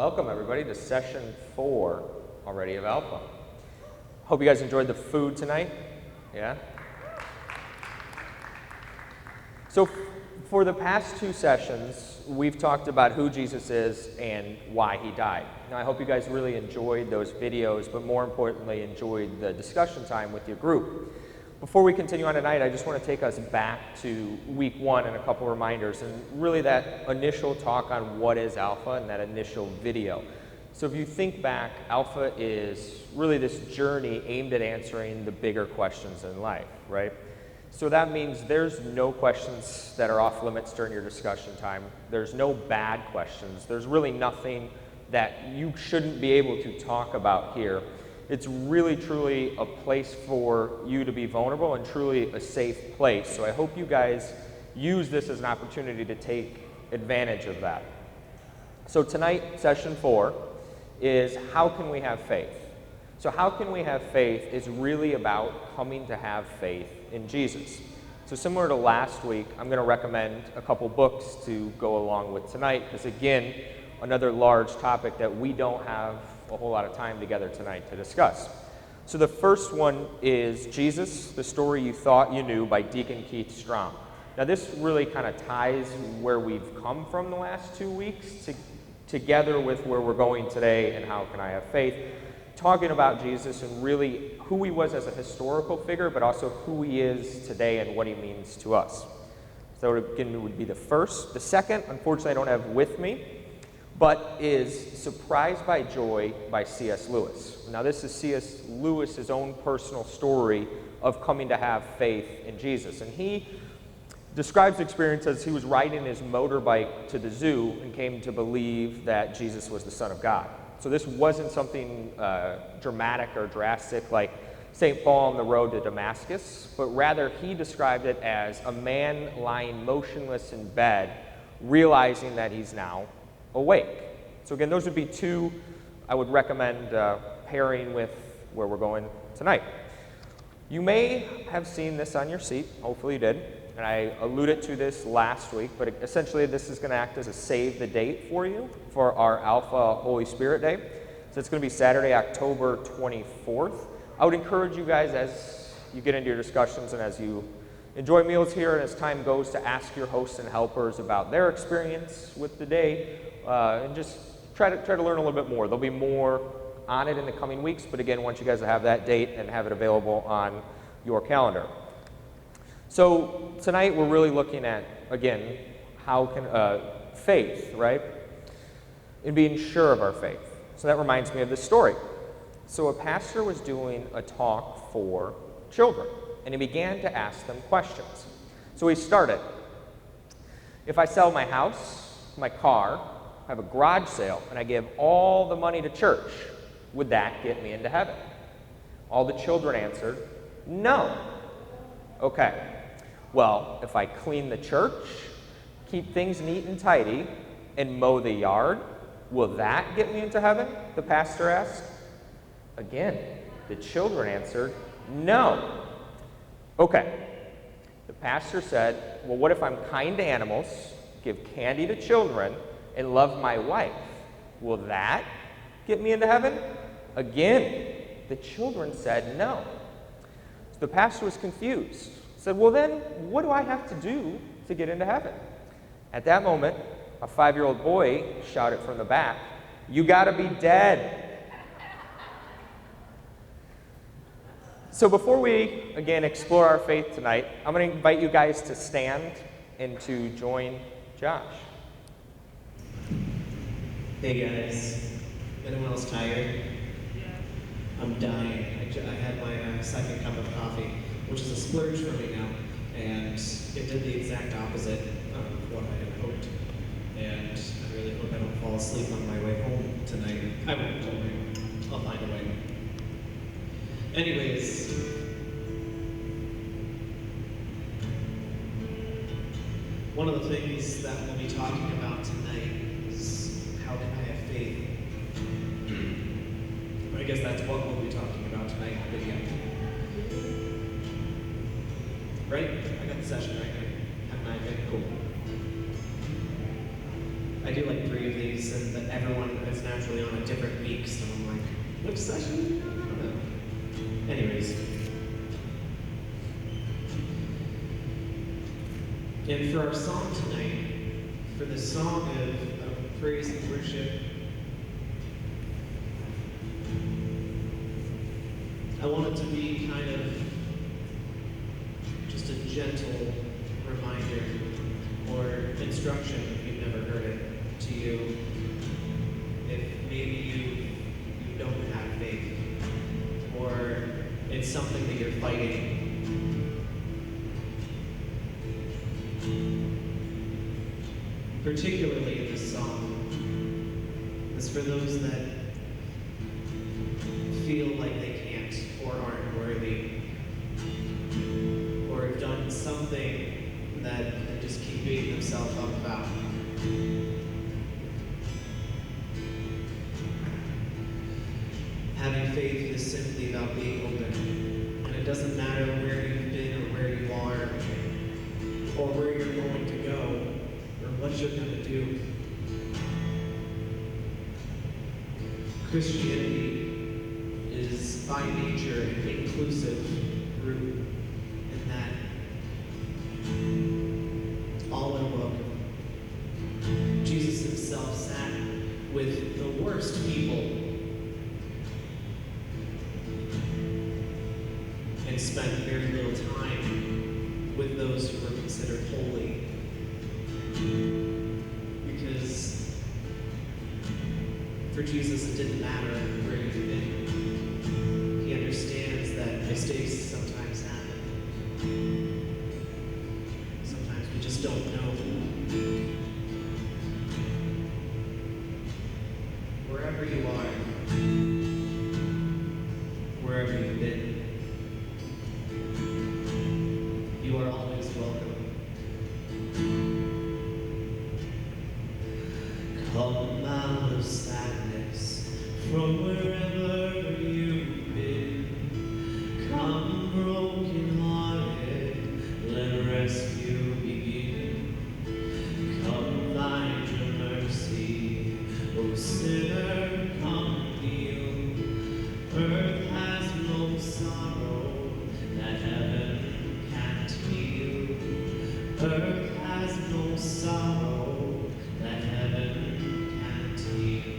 Welcome everybody to session 4 already of Alpha. Hope you guys enjoyed the food tonight. Yeah? So for the past 2 sessions, we've talked about who Jesus is and why he died. Now I hope you guys really enjoyed those videos, but more importantly enjoyed the discussion time with your group. Before we continue on tonight, I just want to take us back to week 1 and a couple reminders, and really that initial talk on what is Alpha and that initial video. So if you think back, Alpha is really this journey aimed at answering the bigger questions in life, right? So that means there's no questions that are off limits during your discussion time. There's no bad questions. There's really nothing that you shouldn't be able to talk about here. It's really, truly a place for you to be vulnerable and truly a safe place. So I hope you guys use this as an opportunity to take advantage of that. So tonight, session 4, is how can we have faith? So how can we have faith is really about coming to have faith in Jesus. So similar to last week, I'm going to recommend a couple books to go along with tonight, because again, another large topic that we don't have a whole lot of time together tonight to discuss. So the first one is Jesus, The Story You Thought You Knew by Deacon Keith Strom. Now this really kind of ties where we've come from the last 2 weeks together with where we're going today and how can I have faith, talking about Jesus and really who he was as a historical figure, but also who he is today and what he means to us. So again, would be the first. The second, unfortunately I don't have with me, but is Surprised by Joy by C.S. Lewis. Now this is C.S. Lewis's own personal story of coming to have faith in Jesus. And he describes the experience as he was riding his motorbike to the zoo and came to believe that Jesus was the Son of God. So this wasn't something dramatic or drastic like St. Paul on the road to Damascus, but rather he described it as a man lying motionless in bed, realizing that he's now awake. So again, those would be 2 I would recommend pairing with where we're going tonight. You may have seen this on your seat, hopefully you did, and I alluded to this last week, but essentially this is going to act as a save the date for you for our Alpha Holy Spirit Day. So it's going to be Saturday, October 24th. I would encourage you guys as you get into your discussions and as you enjoy meals here and as time goes to ask your hosts and helpers about their experience with the day and just try to learn a little bit more. There'll be more on it in the coming weeks, but again, once you guys have that date and have it available on your calendar. So tonight we're really looking at, again, how can faith, right? And being sure of our faith. So that reminds me of this story. So a pastor was doing a talk for children, and he began to ask them questions. So he started, if I sell my house, my car, have a garage sale, and I give all the money to church, would that get me into heaven? All the children answered, no. Okay, well, if I clean the church, keep things neat and tidy, and mow the yard, will that get me into heaven? The pastor asked. Again, the children answered, no. Okay, the pastor said, well, what if I'm kind to animals, give candy to children, and love my wife? Will that get me into heaven? Again, the children said no. So the pastor was confused. He said, well then, what do I have to do to get into heaven? At that moment, a 5-year-old boy shouted from the back, you gotta be dead. So before we, again, explore our faith tonight, I'm going to invite you guys to stand and to join Josh. Hey guys, anyone else tired? Yeah. I'm dying. I had my second cup of coffee, which is a splurge for me now, and it did the exact opposite of what I had hoped. And I really hope I don't fall asleep on my way home tonight. I won't, don't worry. I'll find a way. Anyways, one of the things that we'll be talking about tonight is how can I have faith? I guess that's what we'll be talking about tonight in the video. Right? I got the session right here. Have 9 minutes. Cool. I I do like 3 of these, and that everyone is naturally on a different week, so I'm like, which session? I don't know. Anyways. And for our song tonight, for the song of praise and worship, I want it to be kind of just a gentle reminder or instruction, if you've never heard it, to you. If maybe you don't have faith, or it's something that you're fighting. Particularly in this song, is for those that feel like they can't or aren't worthy, or have done something that they just keep beating themselves up about. Having faith is simply about being open, and it doesn't matter where you've been or where you are, or where you're going to go, or what you're going to do. Christianity is by nature an inclusive group, in that all are welcome. Jesus himself sat with the worst people and spent very little time with those who were considered holy. Because for Jesus, it didn't matter where you've been. He understands that mistakes sometimes happen. Sometimes we just don't know. Wherever you are, wherever you've been, you are always welcome. Come out of sadness from wherever you've been. Come broken-hearted, let rescue begin. Come find your mercy, O sinner, come kneel. Earth has no sorrow that heaven can't heal. Earth has no sorrow that heaven can't heal.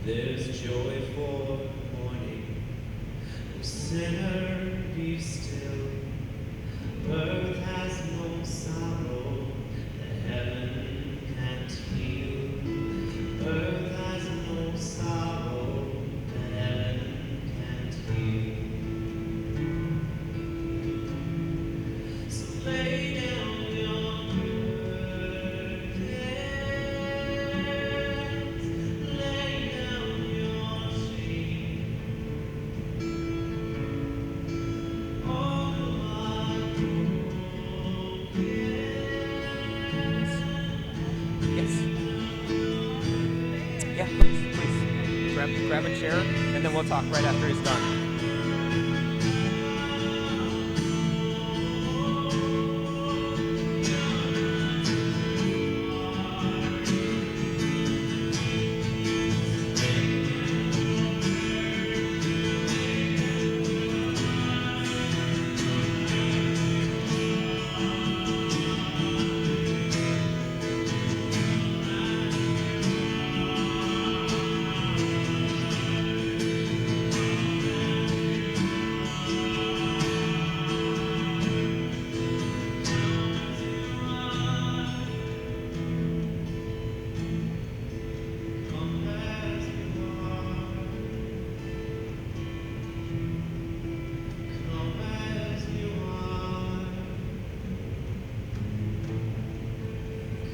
There's joy for morning. O sinner, be still. Earth has no sorrow that heaven can't heal. Earth has no sorrow that heaven can't heal. So lay down your burdens, lay down your shame. All my Yes. Yeah, please. Grab a chair, and then we'll talk right after he's done. Come as you are. Come as you are.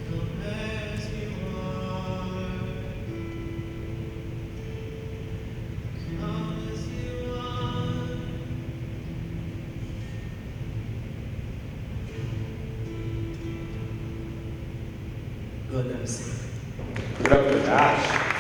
Come as you are. Come as you are. Go ahead and have a seat. Give it up for Josh.